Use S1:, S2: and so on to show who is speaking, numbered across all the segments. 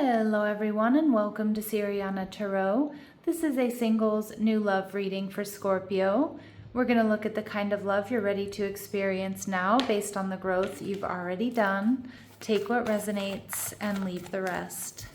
S1: Hello everyone and welcome to Siriana Tarot. This is a singles new love reading for Scorpio. We're going to look at the kind of love you're ready to experience now based on the growth you've already done. Take what resonates and leave the rest.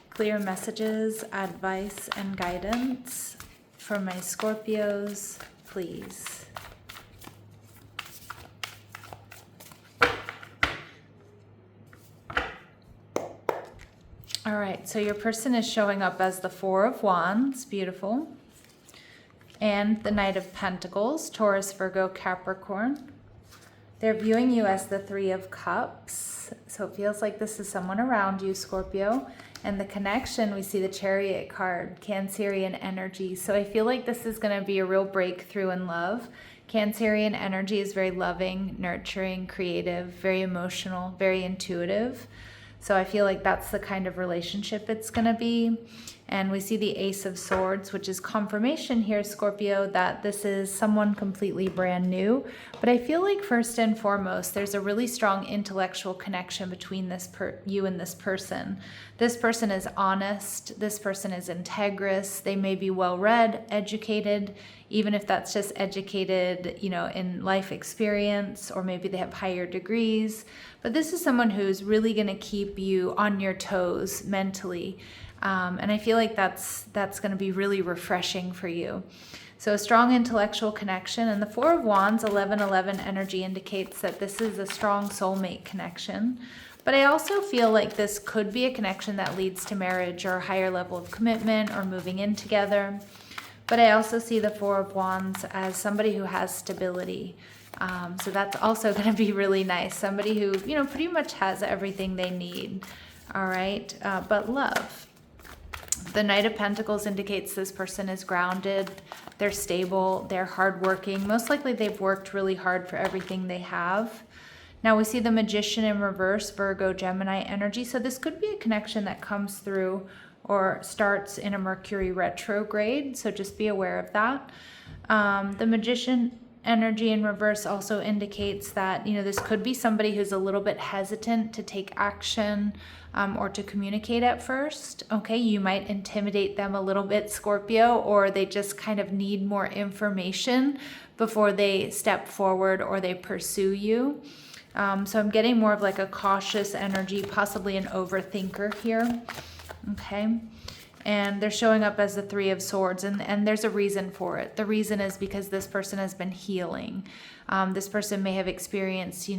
S1: Clear messages, advice, and guidance for my Scorpios, please. All right, so your person is showing up as the Four of Wands, beautiful, and the Knight of Pentacles, Taurus, Virgo, Capricorn. They're viewing you as the Three of Cups, so it feels like this is someone around you, Scorpio. And the connection, we see the Chariot card, Cancerian energy. So I feel like this is going to be a real breakthrough in love. Cancerian energy is very loving, nurturing, creative, very emotional, very intuitive. So I feel like that's the kind of relationship it's going to be. And we see the Ace of Swords, which is confirmation here, Scorpio, that this is someone completely brand new. But I feel like first and foremost, there's a really strong intellectual connection between you and this person. This person is honest. This person is integrous. They may be well-read, educated, even if that's just educated, in life experience, or maybe they have higher degrees. But this is someone who's really going to keep you on your toes mentally. And I feel like that's going to be really refreshing for you. So a strong intellectual connection. And the Four of Wands, 11-11 energy indicates that this is a strong soulmate connection. But I also feel like this could be a connection that leads to marriage or a higher level of commitment or moving in together. But I also see the Four of Wands as somebody who has stability. So that's also going to be really nice. Somebody who, pretty much has everything they need. All right. But love. The Knight of Pentacles indicates this person is grounded, they're stable, they're hardworking. Most likely they've worked really hard for everything they have. Now we see the Magician in reverse, Virgo, Gemini energy. So this could be a connection that comes through or starts in a Mercury retrograde. So just be aware of that. The Magician energy in reverse also indicates that, this could be somebody who's a little bit hesitant to take action or to communicate at first. Okay, you might intimidate them a little bit, Scorpio, or they just kind of need more information before they step forward or they pursue you. So I'm getting more of like a cautious energy, possibly an overthinker here. Okay. And they're showing up as the Three of Swords, and there's a reason for it. The reason is because this person has been healing. This person may have experienced,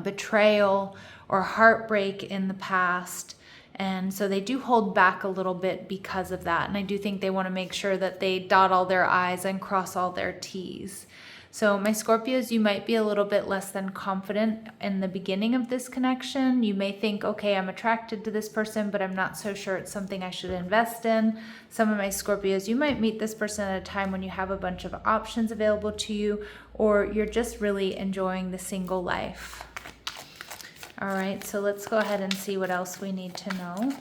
S1: betrayal or heartbreak in the past. And so they do hold back a little bit because of that. And I do think they want to make sure that they dot all their I's and cross all their T's. So my Scorpios, you might be a little bit less than confident in the beginning of this connection. You may think, okay, I'm attracted to this person, but I'm not so sure it's something I should invest in. Some of my Scorpios, you might meet this person at a time when you have a bunch of options available to you, or you're just really enjoying the single life. All right, so let's go ahead and see what else we need to know.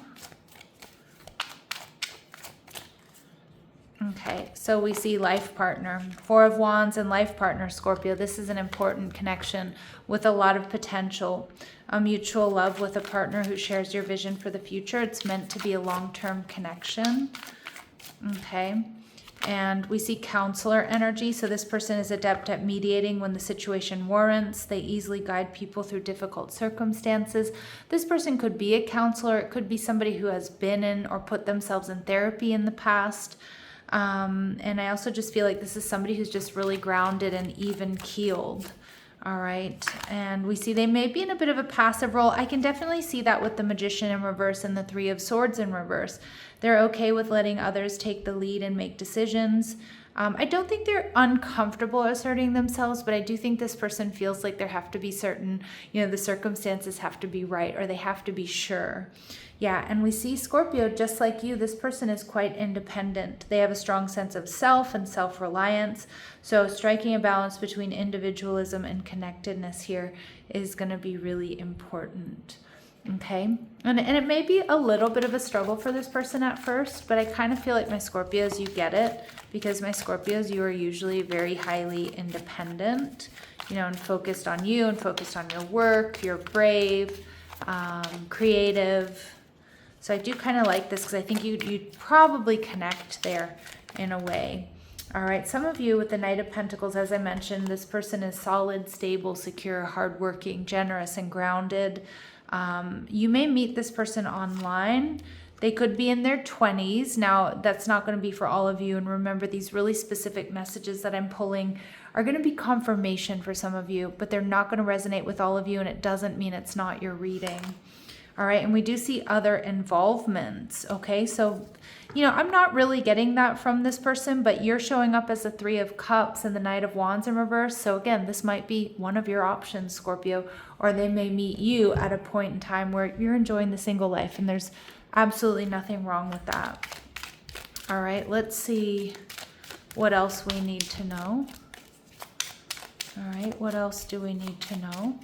S1: Okay, so we see life partner, Four of Wands and life partner, Scorpio. This is an important connection with a lot of potential, a mutual love with a partner who shares your vision for the future. It's meant to be a long-term connection. Okay, and we see counselor energy. So this person is adept at mediating when the situation warrants. They easily guide people through difficult circumstances. This person could be a counselor. It could be somebody who has been in or put themselves in therapy in the past. And I also just feel like this is somebody who's just really grounded and even keeled. All right. And we see they may be in a bit of a passive role. I can definitely see that with the Magician in reverse and the Three of Swords in reverse. They're okay with letting others take the lead and make decisions. I don't think they're uncomfortable asserting themselves, but I do think this person feels like there have to be certain, the circumstances have to be right, or they have to be sure. Yeah, and we see Scorpio, just like you, this person is quite independent. They have a strong sense of self and self-reliance. So striking a balance between individualism and connectedness here is going to be really important. Okay, and it may be a little bit of a struggle for this person at first, but I kind of feel like my Scorpios, you get it, because my Scorpios, you are usually very highly independent, and focused on you and focused on your work. You're brave. creative. So I do kind of like this because I think you'd probably connect there in a way. All right, some of you with the Knight of Pentacles, as I mentioned, this person is solid, stable, secure, hardworking, generous, and grounded. You may meet this person online. They could be in their 20s. Now, that's not going to be for all of you. And remember, these really specific messages that I'm pulling are going to be confirmation for some of you, but they're not going to resonate with all of you, and it doesn't mean it's not your reading. All right, and we do see other involvements, okay? So, you know, I'm not really getting that from this person, but you're showing up as the Three of Cups and the Knight of Wands in reverse. So again, this might be one of your options, Scorpio, or they may meet you at a point in time where you're enjoying the single life, and there's absolutely nothing wrong with that. All right, let's see what else we need to know. All right, what else do we need to know?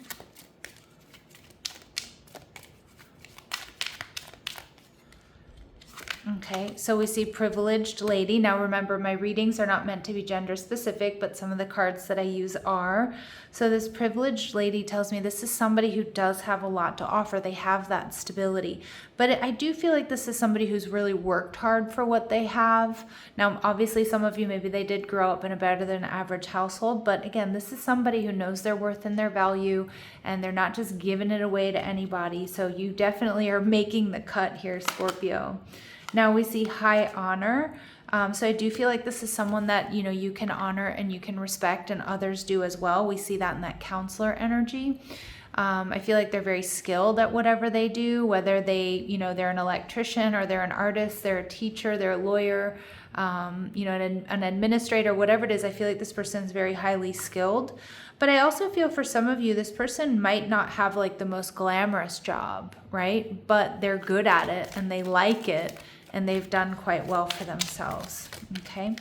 S1: Okay, so we see privileged lady. Now remember, my readings are not meant to be gender specific, but some of the cards that I use are. So this privileged lady tells me this is somebody who does have a lot to offer. They have that stability. But I do feel like this is somebody who's really worked hard for what they have. Now, obviously, some of you, maybe they did grow up in a better than average household. But again, this is somebody who knows their worth and their value, and they're not just giving it away to anybody. So you definitely are making the cut here, Scorpio. Now we see high honor. So I do feel like this is someone that, you know, you can honor and you can respect, and others do as well. We see that in that counselor energy. I feel like they're very skilled at whatever they do, whether they, you know, they're an electrician or they're an artist, they're a teacher, they're a lawyer, you know, an administrator, whatever it is. I feel like this person is very highly skilled. But I also feel for some of you, this person might not have like the most glamorous job, right? But they're good at it and they like it, and they've done quite well for themselves, okay?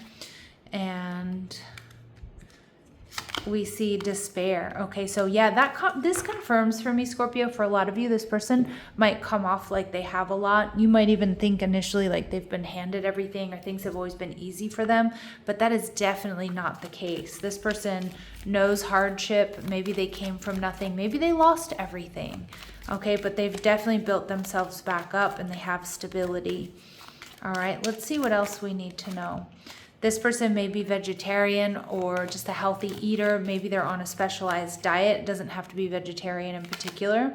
S1: And we see despair. Okay, so yeah, this confirms for me, Scorpio, for a lot of you, this person might come off like they have a lot. You might even think initially like they've been handed everything or things have always been easy for them, but that is definitely not the case. This person knows hardship. Maybe they came from nothing. Maybe they lost everything, okay? But they've definitely built themselves back up and they have stability. All right, let's see what else we need to know. This person may be vegetarian or just a healthy eater. Maybe they're on a specialized diet. It doesn't have to be vegetarian in particular.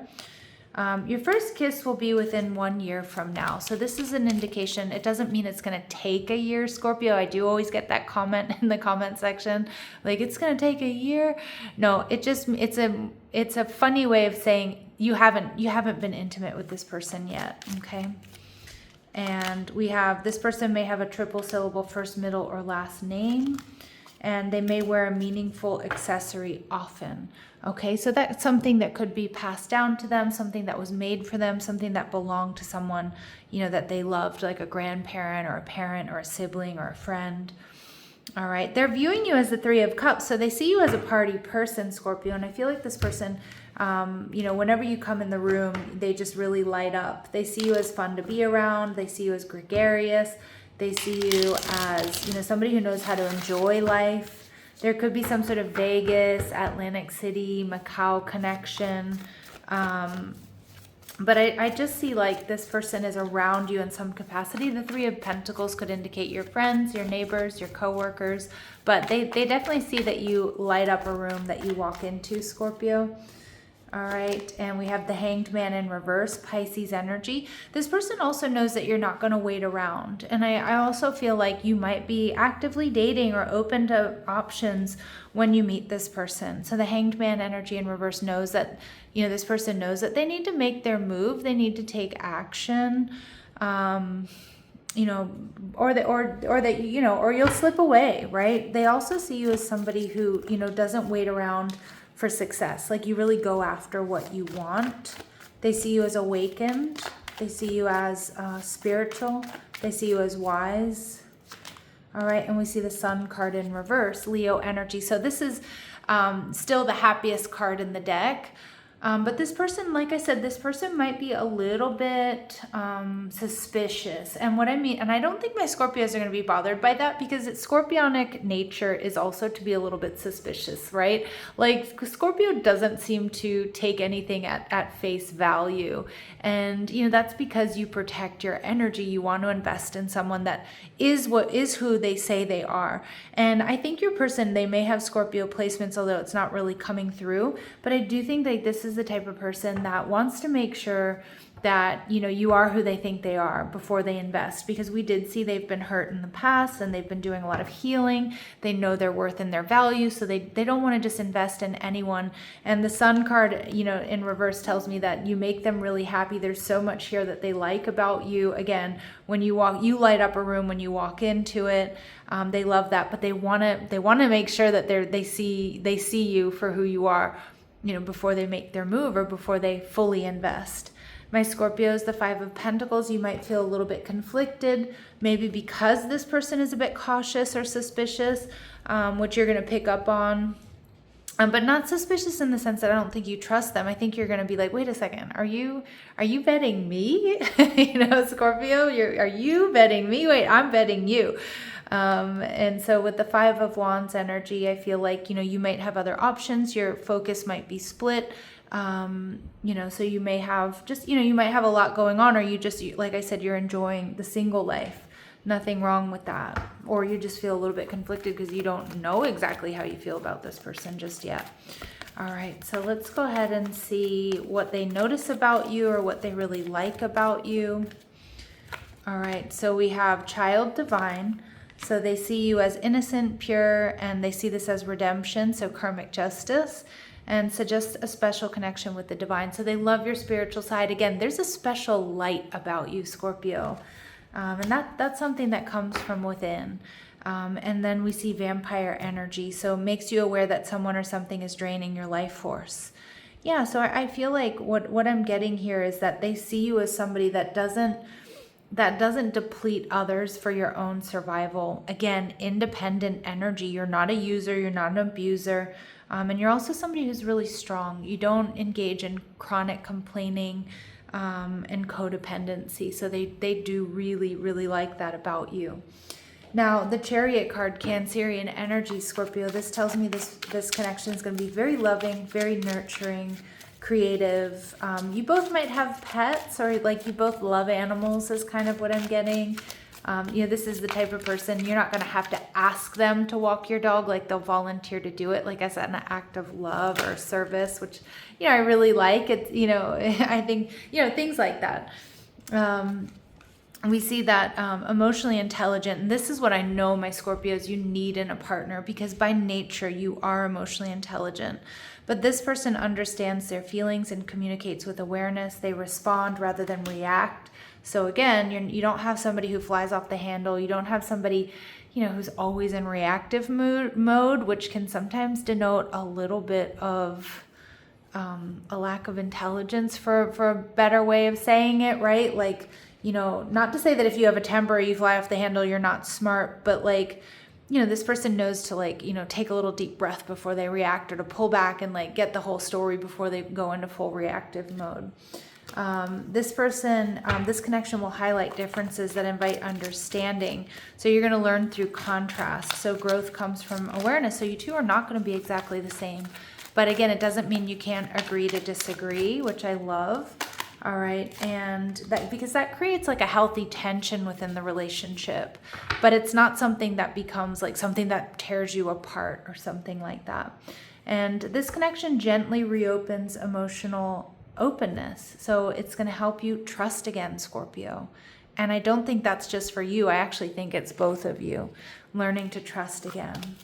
S1: Your first kiss will be within 1 year from now. So this is an indication. It doesn't mean it's going to take a year, Scorpio. I do always get that comment in the comment section, like it's going to take a year. No, it's a funny way of saying you haven't been intimate with this person yet, okay? And we have, this person may have a triple syllable first, middle, or last name, and they may wear a meaningful accessory often. Okay, so that's something that could be passed down to them, something that was made for them, something that belonged to someone, you know, that they loved, like a grandparent or a parent or a sibling or a friend. All right, they're viewing you as the Three of Cups, so they see you as a party person, Scorpio, and I feel like this person, you know, whenever you come in the room, they just really light up. They see you as fun to be around. They see you as gregarious. They see you as, you know, somebody who knows how to enjoy life. There could be some sort of Vegas, Atlantic City, Macau connection. But I just see like this person is around you in some capacity. The Three of Pentacles could indicate your friends, your neighbors, your coworkers, but they definitely see that you light up a room that you walk into, Scorpio. All right, and we have the Hanged Man in reverse, Pisces energy. This person also knows that you're not going to wait around. And I also feel like you might be actively dating or open to options when you meet this person. So the Hanged Man energy in reverse knows that, you know, this person knows that they need to make their move. They need to take action, you know, or that, you know, or you'll slip away, right? They also see you as somebody who, you know, doesn't wait around for success. Like you really go after what you want. They see you as awakened. They see you as spiritual. They see you as wise. All right, and we see the Sun card in reverse, Leo energy. So this is still the happiest card in the deck. But this person, like I said, this person might be a little bit suspicious. And what I mean, and I don't think my Scorpios are going to be bothered by that, because it's Scorpionic nature is also to be a little bit suspicious, right? Like Scorpio doesn't seem to take anything at face value. And, you know, that's because you protect your energy. You want to invest in someone that is who they say they are. And I think your person, they may have Scorpio placements, although it's not really coming through. But I do think that this is the type of person that wants to make sure that, you know, you are who they think they are before they invest, because we did see they've been hurt in the past and they've been doing a lot of healing. They know their worth and their value, so they don't want to just invest in anyone. And the Sun card, you know, in reverse tells me that you make them really happy. There's so much here that they like about you. Again, when you light up a room when you walk into it. They love that, but they want to make sure that they see you for who you are, you know, before they make their move or before they fully invest. My Scorpios, the 5 of Pentacles, you might feel a little bit conflicted, maybe because this person is a bit cautious or suspicious, which you're going to pick up on. But not suspicious in the sense that I don't think you trust them. I think you're going to be like, wait a second, are you vetting me? You know, Scorpio, are you vetting me? Wait, I'm vetting you. And so with the 5 of Wands energy, I feel like, you know, you might have other options. Your focus might be split. You know, so you may have you might have a lot going on, or like I said, you're enjoying the single life. Nothing wrong with that. Or you just feel a little bit conflicted because you don't know exactly how you feel about this person just yet. All right, so let's go ahead and see what they notice about you or what they really like about you. All right, so we have Child Divine. So they see you as innocent, pure, and they see this as redemption, so karmic justice. And suggest a special connection with the divine. So they love your spiritual side. Again, there's a special light about you, Scorpio. And that's something that comes from within. And then we see vampire energy. So it makes you aware that someone or something is draining your life force. Yeah, so I feel like what I'm getting here is that they see you as somebody that doesn't deplete others for your own survival. Again, independent energy. You're not a user. You're not an abuser. And you're also somebody who's really strong. You don't engage in chronic complaining and codependency. So they do really, really like that about you. Now, the Chariot card, Cancerian energy, Scorpio, this tells me this connection is going to be very loving, very nurturing, creative. You both might have pets, or like you both love animals is kind of what I'm getting. You know, this is the type of person, you're not going to have to ask them to walk your dog. Like they'll volunteer to do it, like I said, an act of love or service, which, you know, I really like it. You know, I think, you know, things like that. We see that emotionally intelligent, and this is what I know, my Scorpios, you need in a partner, because by nature you are emotionally intelligent. But this person understands their feelings and communicates with awareness. They respond rather than react. So again, you don't have somebody who flies off the handle. You don't have somebody, you know, who's always in reactive mode, which can sometimes denote a little bit of a lack of intelligence, for a better way of saying it, right? Like, you know, not to say that if you have a temper or you fly off the handle, you're not smart, but like, you know, this person knows to, like, you know, take a little deep breath before they react, or to pull back and like get the whole story before they go into full reactive mode. This person, this connection will highlight differences that invite understanding. So you're going to learn through contrast. So growth comes from awareness. So you two are not going to be exactly the same. But again, it doesn't mean you can't agree to disagree, which I love. All right. And that, because that creates like a healthy tension within the relationship, but it's not something that becomes like something that tears you apart or something like that. And this connection gently reopens emotional openness. So it's going to help you trust again, Scorpio. And I don't think that's just for you. I actually think it's both of you learning to trust again.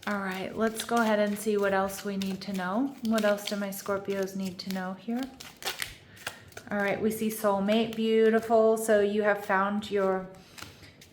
S1: All right, let's go ahead and see what else we need to know. What else do my Scorpios need to know here? All right, we see soulmate, beautiful. So you have found your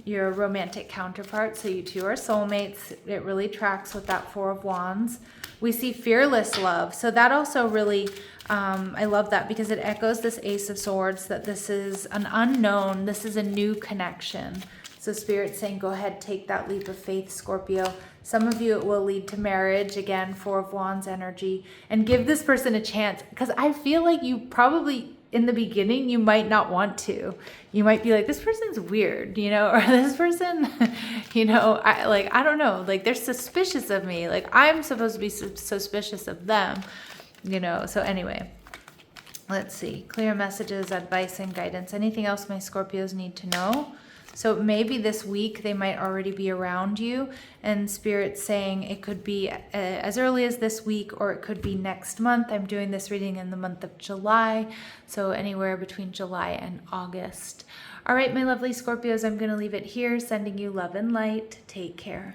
S1: romantic counterpart. So you two are soulmates. It really tracks with that 4 of Wands. We see fearless love. So that also really, I love that, because it echoes this Ace of Swords, that this is an unknown, this is a new connection. So Spirit's saying, go ahead, take that leap of faith, Scorpio. Some of you, it will lead to marriage. Again, Four of Wands energy. And give this person a chance, because I feel like you probably, in the beginning, you might not want to. You might be like, this person's weird, you know, or this person, you know, I don't know, like they're suspicious of me. Like I'm supposed to be suspicious of them, you know. So anyway, let's see. Clear messages, advice, and guidance. Anything else my Scorpios need to know? So maybe this week they might already be around you, and Spirit's saying it could be as early as this week, or it could be next month. I'm doing this reading in the month of July, so anywhere between July and August. All right, my lovely Scorpios, I'm going to leave it here, sending you love and light. Take care.